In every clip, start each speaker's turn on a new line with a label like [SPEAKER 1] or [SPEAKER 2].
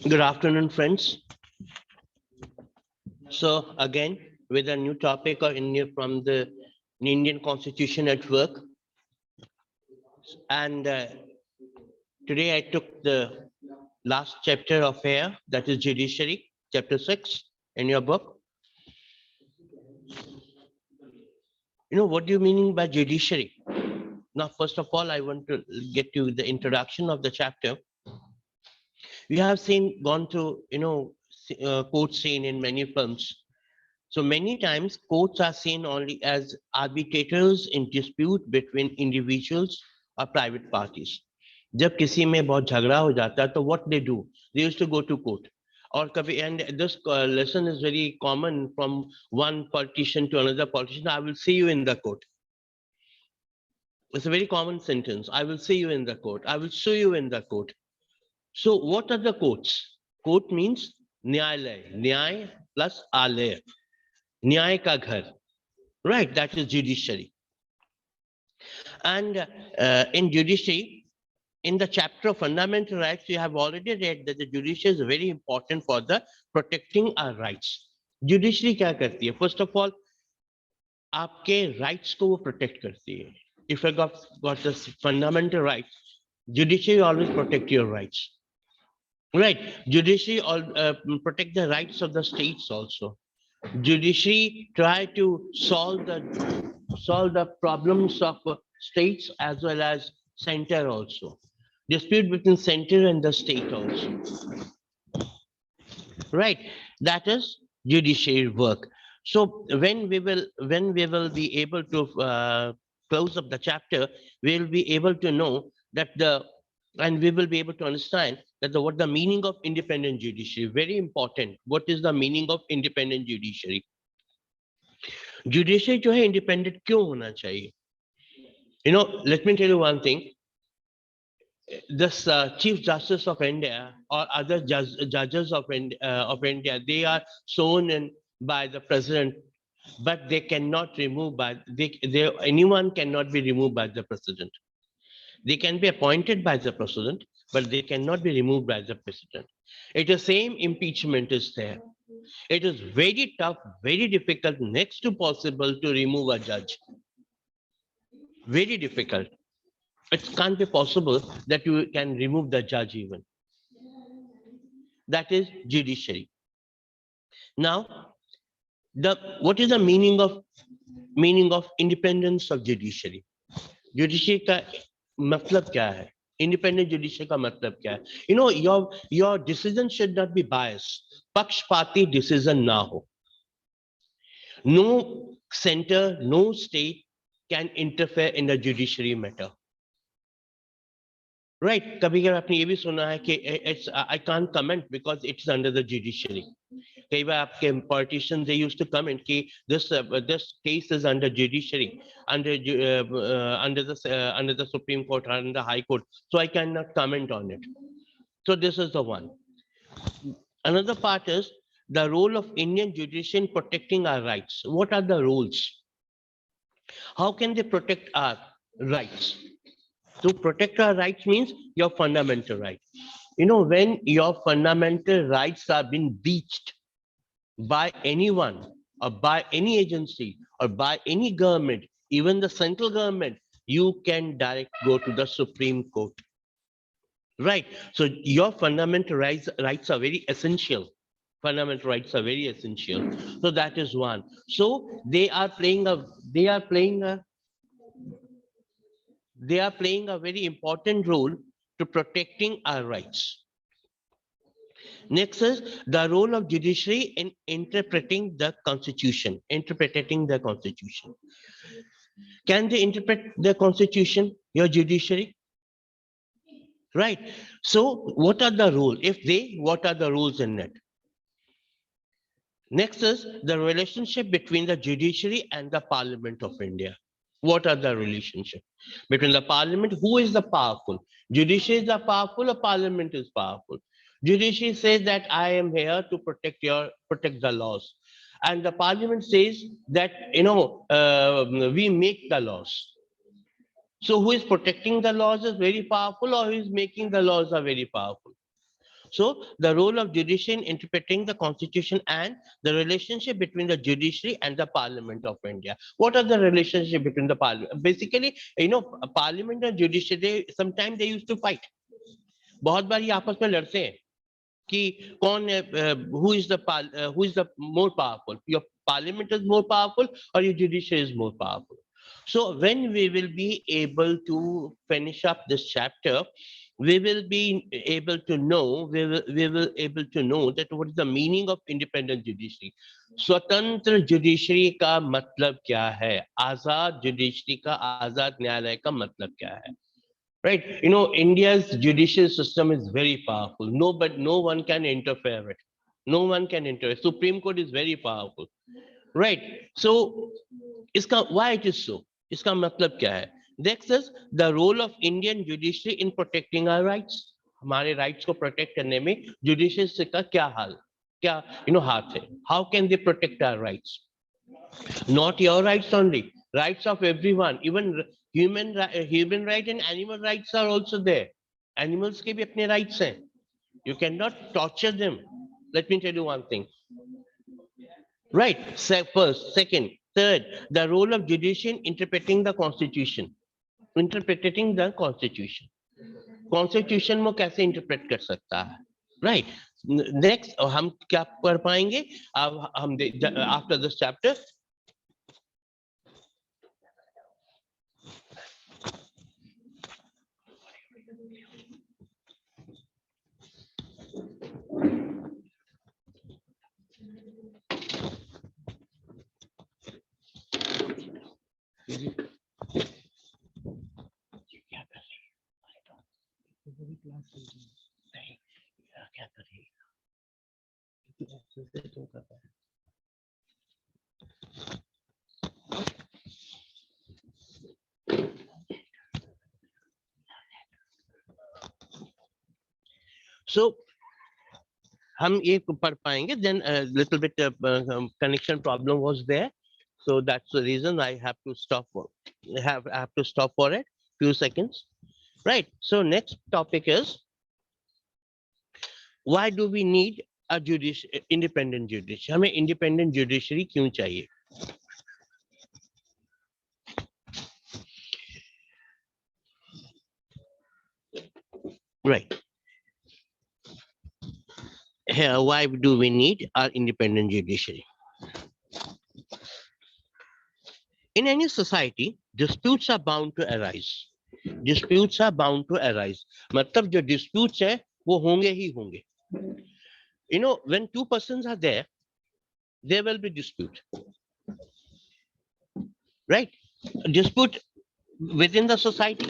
[SPEAKER 1] Good afternoon, friends. So again, with a new topic or from the Indian Constitution at work, and today I took the last chapter of here, that is Judiciary, chapter 6 in your book. What do you mean by judiciary? Now, first of all, I want to get to the introduction of the chapter. We have gone through, court scene in many films. So many times courts are seen only as arbitrators in dispute between individuals or private parties. जब किसी में बहुत झगड़ा हो जाता है तो what they do? They used to go to court. और कभी and this lesson is very common from one politician to another politician. I will see you in the court. It's a very common sentence. I will see you in the court. I will sue you in the court. So what are the courts? Court means न्यायालय. न्याय plus आलय. न्याय का घर, right? That is judiciary. And in judiciary, in the chapter of fundamental rights, you have already read that the judiciary is very important for the protecting our rights. Judiciary क्या करती है? First of all, आपके rights को वो protect करती है. If you got the fundamental rights, judiciary always protect your rights. Right? Judiciary protect the rights of the states also. Judiciary try to solve the problems of states as well as center also. Dispute between center and the state also. Right? That is judiciary work. So when we will be able to close up the chapter, we will be able to know that and we will be able to understand that what the meaning of independent judiciary. Very important. What is the meaning of independent judiciary? Judiciary जो है independent क्यों होना चाहिए? Let me tell you one thing. This Chief Justice of India or other judges of India, they are sworn in by the president, but they cannot remove anyone cannot be removed by the president. They can be appointed by the president, but they cannot be removed by the president. It is same impeachment is there. It is very tough, very difficult, next to possible to remove a judge. Very difficult. It can't be possible that you can remove the judge even. That is judiciary. Now, what is the meaning of independence of judiciary? Judiciary का मतलब क्या है? Independent judiciary का मतलब क्या है? Your decision should not be biased. पक्षपाती decision ना हो. No center, no state can interfere in the judiciary matter. Right? कभी कभी आपने ये भी सुना है कि I can't comment because it's under the judiciary. कई बार आपके politicians they used to comment कि this case is under judiciary, under the Supreme Court or under the High Court, so I cannot comment on it. So this is the one. Another part is the role of Indian judiciary in protecting our rights. What are the rules? How can they protect our rights? To protect our rights means your fundamental rights. When your fundamental rights are being breached by anyone or by any agency or by any government, even the central government, you can direct go to the Supreme Court. Right? So your fundamental rights are very essential. Fundamental rights are very essential. So that is one. So they are playing a very important role to protecting our rights. Next is the role of judiciary in interpreting the constitution. Can they interpret the constitution, your judiciary? Right. So what are the rules? What are the rules in it? Next is the relationship between the judiciary and the Parliament of India. What are the relationship between the parliament? Who is the powerful? Judiciary is the powerful or parliament is powerful? Judiciary says that I am here to protect the laws. And the parliament says that, we make the laws. So who is protecting the laws is very powerful, or who is making the laws are very powerful. So the role of judiciary in interpreting the constitution and the relationship between the judiciary and the parliament of India. What are the relationship between the parliament? Basically, parliament and judiciary, sometimes they used to fight. बहुत बार ये आपस में लड़ते हैं कि कौन who is the more powerful, your parliament is more powerful or your judiciary is more powerful. So when we will be able to finish up this chapter, we will be able to know, we will able to know that what is the meaning of independent judiciary. स्वतंत्र judiciary का मतलब क्या है, आजाद judiciary का, आजाद न्यायालय का मतलब क्या है. Right, India's judicial system is very powerful. No one can interfere it. No one can interfere. Supreme Court is very powerful. Right. So iska why it is so, iska matlab kya hai. Next is the role of Indian judiciary in protecting our rights. हमारे rights को protect करने में judiciary का क्या हाल, क्या हाथ है. How can they protect our rights? Not your rights only, rights of everyone. Even human right and animal rights are also there. Animals के भी अपने rights हैं. You cannot torture them. Let me tell you one thing. Right. First, second, third, the role of judiciary in interpreting the constitution. Interpreting the constitution. Constitution में कैसे interpret कर सकता है? Right. Next, हम क्या कर पाएंगे? अब हम after this chapter. क्या करेगा? So हम ये पढ़ पाएंगे. Then a little bit connection problem was there, so that's the reason I have to stop for it few seconds. Right. So next topic is, why do we need a independent judiciary? हमें independent judiciary क्यों चाहिए? Right. Here, why do we need our independent judiciary? In any society, disputes are bound to arise. Disputes are bound to arise. मतलब जो disputes है वो होंगे ही होंगे. When two persons are there will be dispute. Right? Dispute within the society,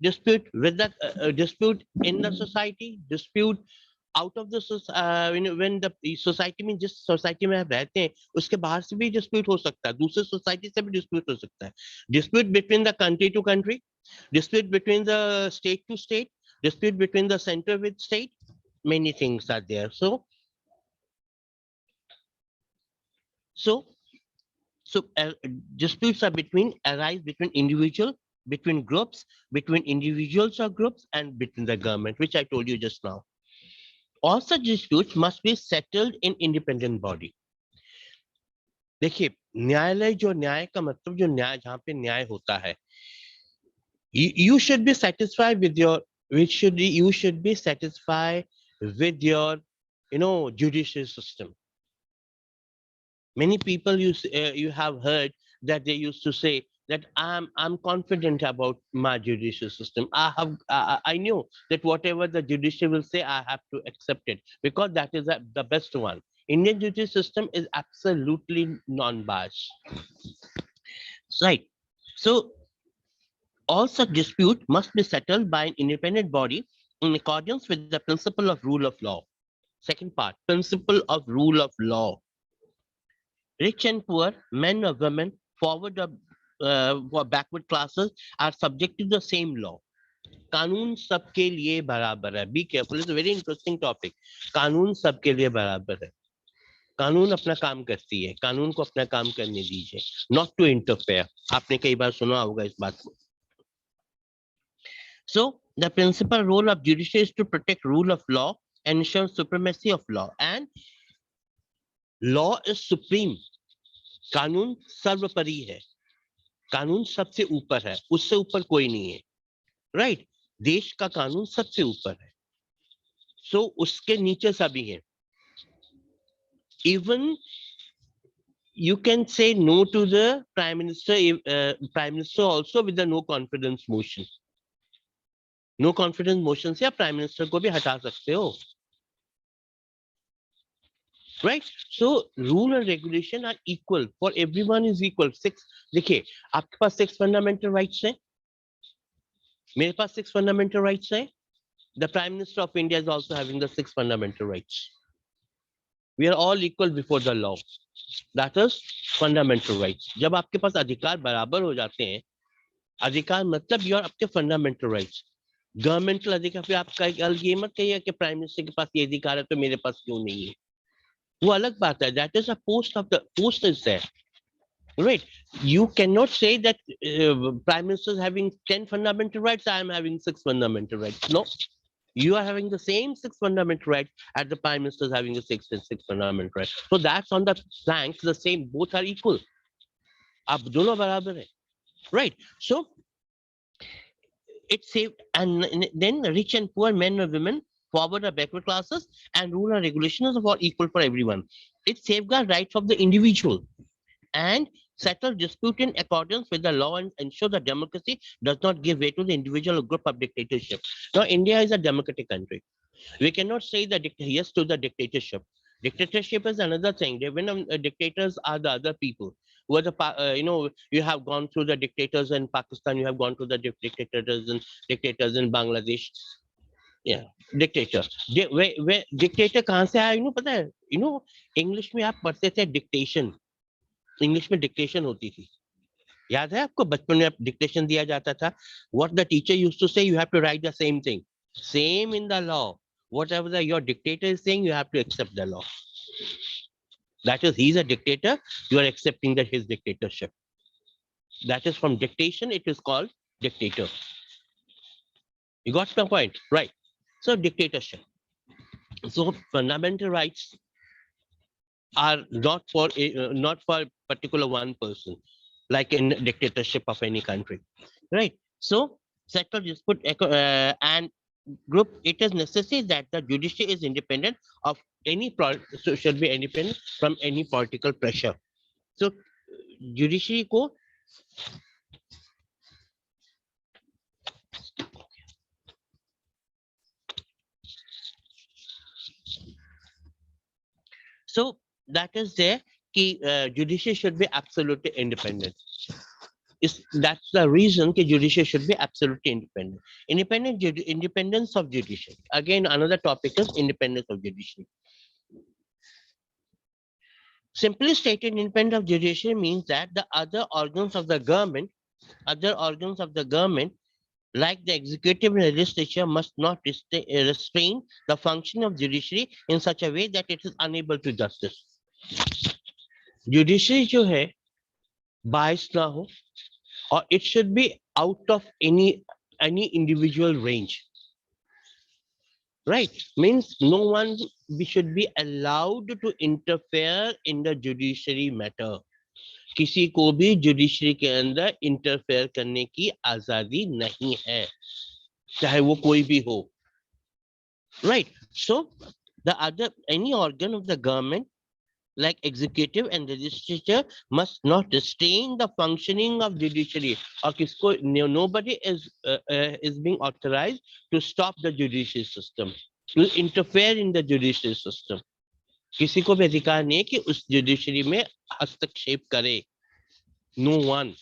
[SPEAKER 1] dispute with the dispute in the society, dispute out of the when the society में जिस society में आप रहते हैं उसके बाहर से भी dispute हो सकता है, दूसरे society से भी dispute हो सकता है. Dispute between the country to country, dispute between the state to state, dispute between the center with state, many things are there. So disputes are arise between individual, between groups, between individuals or groups, and between the government, which I told you just now. All such disputes must be settled in independent body. देखिए, न्यायालय जो न्याय का मतलब जो न्याय जहाँ पे न्याय होता है, you should be satisfied with your judicial system. Many people you have heard that they used to say that I'm confident about my judicial system. I know that whatever the judiciary will say, I have to accept it because that is the best one. Indian judicial system is absolutely non-biased. Right. So all such dispute must be settled by an independent body in accordance with the principle of rule of law. Second part, principle of rule of law. Rich and poor, men or women, forward or backward classes are subject to the same law. कानून सबके लिए बराबर है. Be careful, it's a very interesting topic. कानून सबके लिए बराबर है. कानून अपना काम करती है, कानून को अपना काम करने दीजिए. Not to interfere. आपने कई बार सुना होगा इस बात को. So the principal role of judiciary is to protect rule of law and ensure supremacy of law. And law is supreme. कानून सर्वोपरि है. कानून सबसे ऊपर है, उससे ऊपर कोई नहीं है. राइट? देश का कानून सबसे ऊपर है. सो उसके नीचे सभी है. Even you can say no to the prime minister also with the no confidence motion. No confidence motion से आप prime minister को भी हटा सकते हो. Right? So rule and regulation are equal. For everyone is equal. देखिए, आपके पास 6 fundamental rights हैं. मेरे पास 6 fundamental rights हैं. The Prime Minister of India is also having the 6 fundamental rights. We are all equal before the law. That is fundamental rights. जब आपके पास अधिकार बराबर हो जाते हैं, अधिकार मतलब you are आपके fundamental rights. गवर्नमेंटल अधिकार पे आपका ये मत कहिए कि प्राइम मिनिस्टर के पास ये अधिकार है तो मेरे पास क्यों नहीं है. वो अलग बात है. That is a post is there. Right? You cannot say that prime minister is having 10 fundamental rights. I am having 6 fundamental rights. No. You are having the same 6 fundamental rights as the prime minister is having the 6 fundamental rights. So that's on the flanks the same. Both are equal. आप दोनों बराबर हैं. Right? So it saved, and then rich and poor, men and women, forward or backward classes, and rule and regulations are equal for everyone. It safeguards rights of the individual and settle dispute in accordance with the law and ensure that democracy does not give way to the individual or group of dictatorship. Now, India is a democratic country. We cannot say that yes to the dictatorship. Dictatorship is another thing. When dictators are the other people. Who are you have gone through the dictators in Pakistan, you have gone through the dictators in Bangladesh. Yeah, dictator. Where dictator कहाँ से आया? पता है? English में आप पढ़ते थे dictation. English में डिक्टेशन होती थी. याद है आपको? बचपन में डिक्टेशन दिया जाता था. What the teacher used to say, you have to write the same thing. Same in the law. Whatever your dictator is saying, you have to accept the law. That is, he's a dictator. You are accepting that his dictatorship. That is from dictation. It is called dictator. You got my point, right? So dictatorship. So fundamental rights are not for particular one person, like in dictatorship of any country, right? So settle dispute and group. It is necessary that the judiciary is independent of any so should be independent from any political pressure. So judiciary को so that is there कि judiciary should be absolutely independent. That's the reason that judiciary should be absolutely independent. Independence of judiciary. Again, another topic is independence of judiciary. Simply stated, independence of judiciary means that the other organs of the government, like the executive and legislature, must not restrain the function of judiciary in such a way that it is unable to justice. Judiciary जो है biased ना हो, or it should be out of any individual range. Right? Means no one should be allowed to interfere in the judiciary matter. किसी को भी judiciary के अंदर interfere करने की आजादी नहीं है, चाहे वो कोई भी हो. Right? So any organ of the government, like executive and legislature, must not restrain the functioning of judiciary. Or nobody is being authorized to stop the judicial system, to interfere in the judicial system. किसी को भी अधिकार नहीं है कि उस judiciary में हस्तक्षेप करे. No one.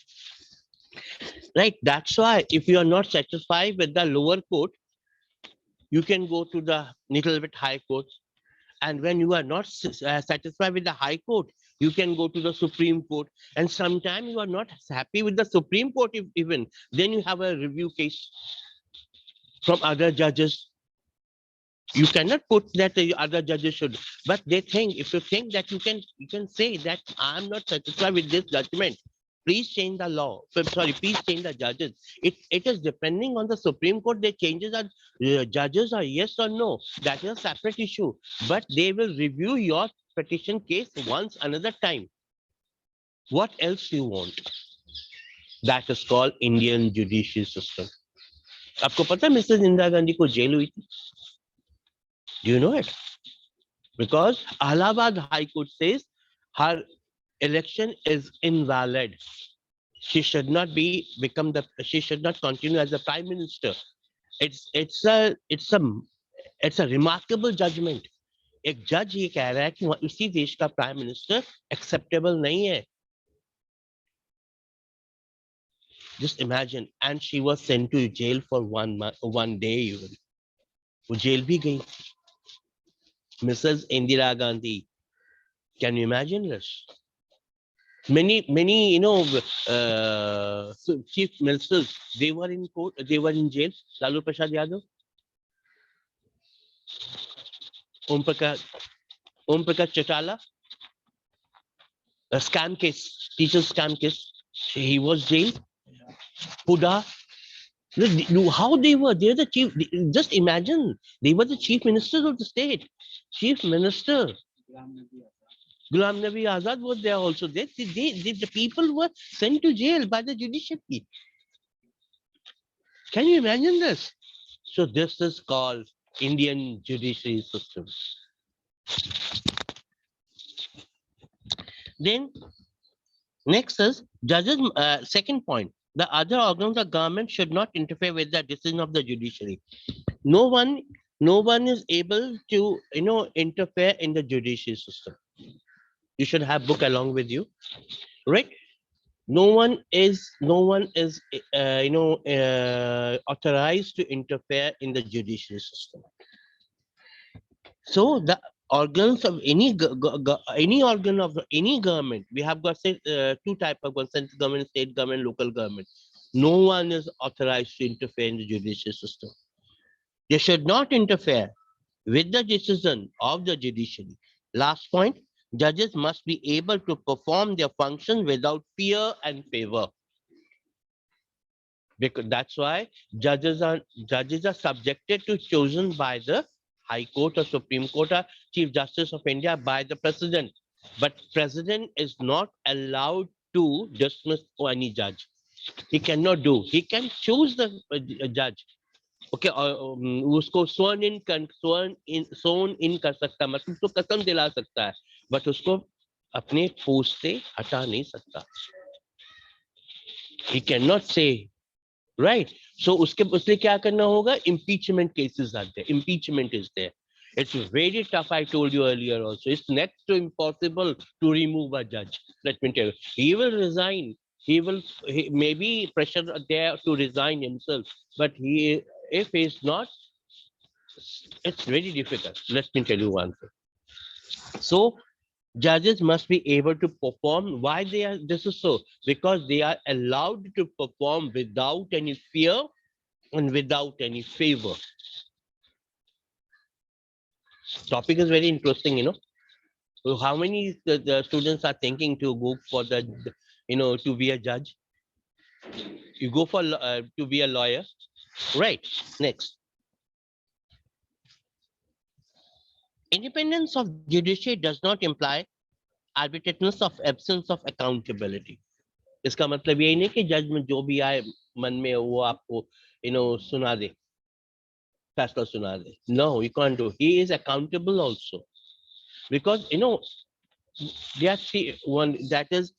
[SPEAKER 1] Right? That's why if you are not satisfied with the lower court, you can go to the little bit high court. And when you are not satisfied with the High Court, you can go to the Supreme Court. And sometimes you are not happy with the Supreme Court even. Then you have a review case from other judges. You cannot put that the other judges should. But they think, if you think that you can say that I'm not satisfied with this judgment, please change the law. Sorry, please change the judges. It is depending on the Supreme Court. The changes are judges are yes or no. That is a separate issue. But they will review your petition case once another time. What else do you want? That is called Indian judicial system. आपको पता है Mrs Indira Gandhi को jail हुई थी? Do you know it? Because Allahabad High Court says her election is invalid. She should not she should not continue as a prime minister. It's a remarkable judgment. एक जज ये कह रहा है कि इसी देश का प्राइम मिनिस्टर एक्सेप्टेबल नहीं है. Just imagine, and she was sent to jail for 1 day even. वो जेल भी गई. Mrs. Indira Gandhi. Can you imagine this? Many, chief ministers, they were in court, they were in jail. Lalu Prasad Yadav, Om Prakash Chautala, a scam case, teacher scam case. He was jailed. Huda. How they were? They're the chief. Just imagine, they were the chief ministers of the state. Chief minister. Ghulam Nabi Azad was there also. The people were sent to jail by the judiciary. Can you imagine this? So this is called Indian judiciary system. Then next is judges. Second point: the other organs of government should not interfere with the decision of the judiciary. No one is able to interfere in the judiciary system. You should have book along with you, right? No one is authorized to interfere in the judiciary system. So the organs of any organ of any government, we have got two type of central government, state government, local government. No one is authorized to interfere in the judicial system. They should not interfere with the decision of the judiciary. Last point, judges must be able to perform their function without fear and favor. Because that's why judges are subjected to chosen by the High Court or Supreme Court or Chief Justice of India by the President. But President is not allowed to dismiss any judge. He cannot do. He can choose the judge. Okay, उसको sworn in कर सकता, मतलब उसको कसम दिला सकता है, but उसको अपने पोस्ट से हटा नहीं सकता. He cannot say, right? So उसके क्या करना होगा? Impeachment cases are there. Impeachment is there. It's very tough. I told you earlier also. It's next to impossible to remove a judge. Let me tell you. He will resign. He may be pressure there to resign himself, but if he's not, it's very difficult. Let me tell you one thing. So judges must be able to perform. Why this is so? Because they are allowed to perform without any fear and without any favor. Topic is very interesting, So how many the students are thinking to go for to be a judge? You go for to be a lawyer, right? Next. Independence of judiciary does not imply arbitrariness of absence of accountability. इसका मतलब यही नहीं कि जज में जो भी आए मन में वो आपको सुना दे, फैसला सुना दे. No, you can't do. He is accountable also, because there are one that is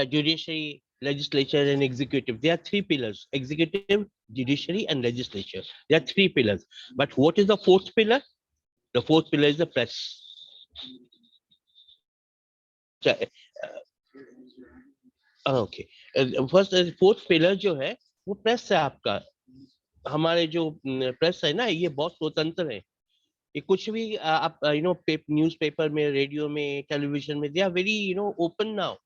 [SPEAKER 1] judiciary, legislature, and executive. There are three pillars: executive, judiciary, and legislature. There are three pillars. But what is the fourth pillar? The fourth pillar is the press. Okay. First, fourth pillar जो है वो press है आपका. हमारे जो press है ना, ये बहुत स्वतंत्र है. ये कुछ भी आप न्यूज़पेपर में, रेडियो में, टेलीविजन में, they are very open now.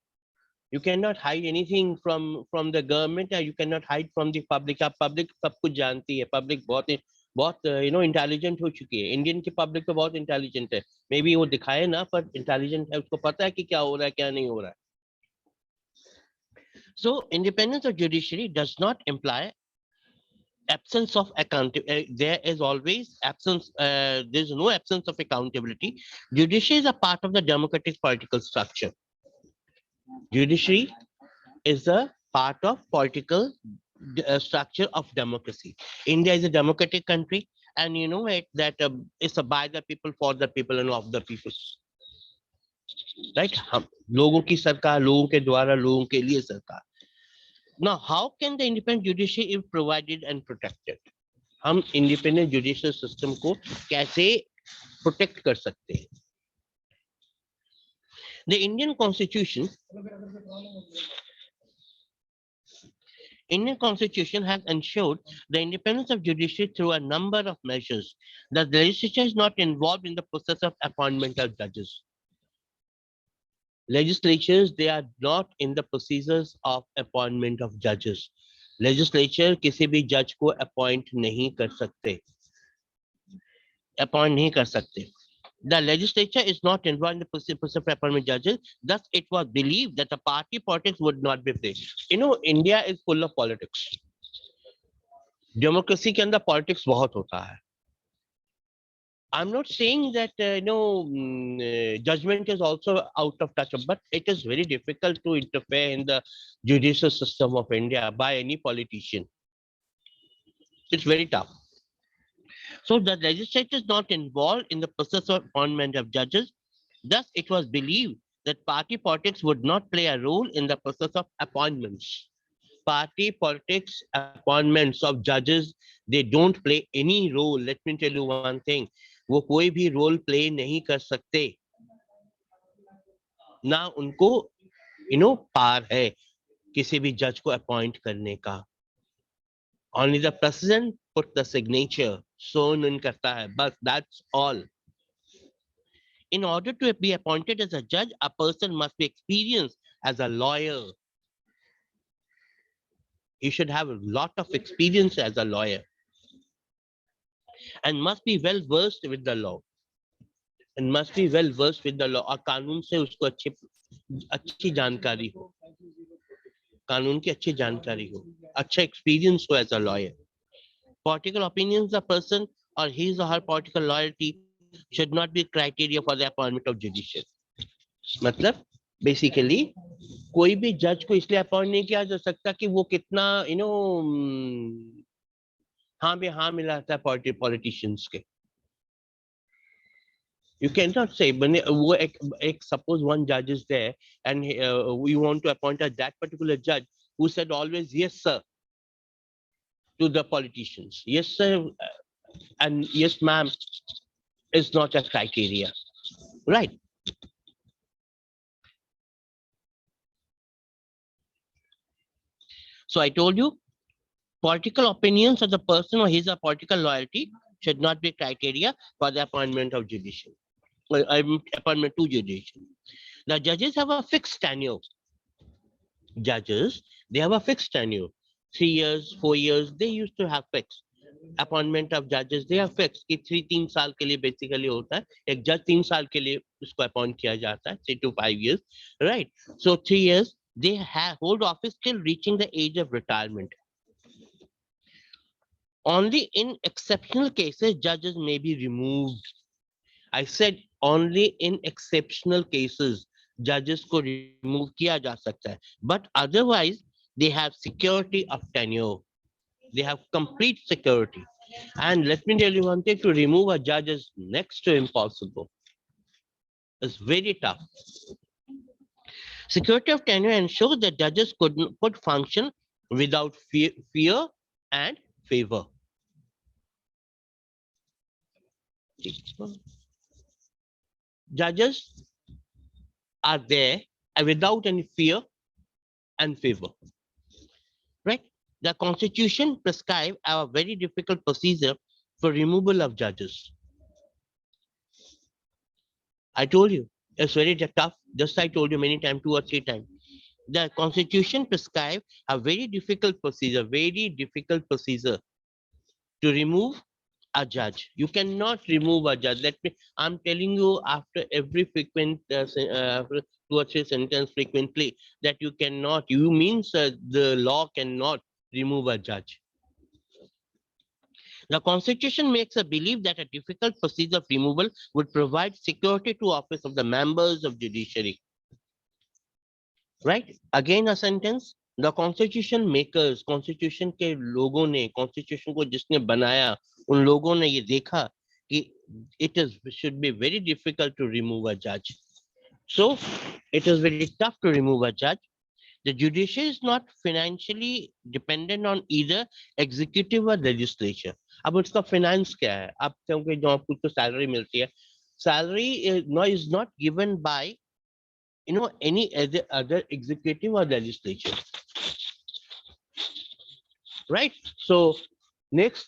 [SPEAKER 1] You cannot hide anything from the government, and you cannot hide from the public. आप public सब कुछ जानती है. Public बहुत इंटेलिजेंट हो चुकी है. इंडियन की पब्लिक तो बहुत इंटेलिजेंट है. मे बी वो दिखाए ना, पर इंटेलिजेंट है. उसको पता है कि क्या हो रहा है, क्या नहीं हो रहा है. So independence of judiciary does not imply absence of accountability. There is always absence. There is no absence of accountability. Judiciary is a part of the democratic political structure. Judiciary is a part of political structure of democracy. India is a democratic country, and you know it that it's a by the people, for the people, and of the people. Right? हम लोगों की सरकार, लोगों के द्वारा, लोगों के लिए सरकार. Now, how can the independent judiciary be provided and protected? हम independent judicial system को कैसे protect कर सकते हैं? The Indian Constitution has ensured the independence of judiciary through a number of measures. The legislature is not involved in the process of appointment of judges. Legislatures, they are not in the procedures of appointment of judges. Legislature किसी भी judge को appoint नहीं कर सकते. Appoint नहीं कर सकते. The legislature is not involved in the process of appointment judges. Thus, it was believed that the party politics would not be played. You know, India is full of politics. Democracy के अंदर politics बहुत होता है. I'm not saying that judgment is also out of touch, but it is very difficult to interfere in the judicial system of India by any politician. It's very tough. So the legislature is not involved in the process of appointment of judges. Thus, it was believed that party politics would not play a role in the process of appointments. Party politics, appointments of judges, they don't play any role. Let me tell you one thing. वो कोई भी role play नहीं कर सकते, ना उनको पार है किसी भी जज को अपॉइंट करने का. Only the president put the signature, sworn in करता है, बस, that's all. In order to be appointed as a judge, a person must be experienced as a lawyer. He should have a lot of experience as a lawyer and must be well versed with the law. And must be well versed with the law. और कानून से उसको अच्छी जानकारी हो, कानून की अच्छी जानकारी हो, अच्छा एक्सपीरियंस हो as a lawyer. Political opinions of person or his or her political loyalty should not be criteria for the appointment of judiciary. मतलब बेसिकली कोई भी जज को इसलिए अपॉइंट नहीं किया जा सकता कि वो कितना हाँ में हाँ मिलाता है पॉलिटिशियंस के. You cannot say, suppose one judge is there and we want to appoint that particular judge who said always yes sir to the politicians. Yes sir and yes ma'am is not a criteria, right? So I told you, political opinions of the person or his or political loyalty should not be criteria for the appointment of judiciary. Appointment to judiciary. The judges have a fixed tenure. Judges, they have a fixed tenure. 3 years, 4 years, they used to have fixed. Appointment of judges, they are fixed कि 3 साल के लिए basically होता है. एक जज 3 साल के लिए उसको अपॉइंट किया जाता है, 3 to 5 years, right? So 3 years, they hold office till reaching the age of retirement. Only in exceptional cases, judges may be removed. I said only in exceptional cases, judges को remove किया जा सकता है. But otherwise, they have security of tenure. They have complete security. And let me tell you one thing, to remove a judge is next to impossible. It's very tough. Security of tenure ensures that judges could function without fear and favor. Judges are there without any fear and favor, right? The Constitution prescribes a very difficult procedure for removal of judges. I told you, it's very tough. Just I told you many times, 2 or 3 times. The Constitution prescribes a very difficult procedure to remove a judge. You cannot remove a judge. Let me. I'm telling you after every frequent after 2 or 3 sentence frequently that you cannot. You means the law cannot remove a judge. The Constitution makes a belief that a difficult procedure of removal would provide security to office of the members of judiciary. Right? Again a sentence. The Constitution makers, Constitution के लोगों ने, Constitution को जिसने बनाया, उन लोगों ने ये देखा कि it is should be very difficult to remove a judge. So it is very tough to remove a judge. The judiciary is not financially dependent on either executive or legislature. अब उसका finance क्या है? अब क्योंकि जो आपको तो salary मिलती है, salary is not given by any other executive or legislature, right? So next,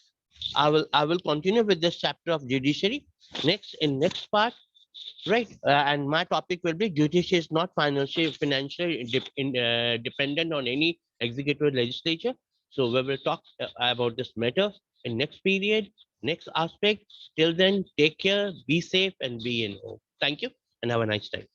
[SPEAKER 1] I will continue with this chapter of judiciary. Next part, right? And my topic will be judiciary is not financially dependent on any executive legislature. So we will talk about this matter in next period, next aspect. Till then, take care, be safe, and be in home. Thank you, and have a nice time.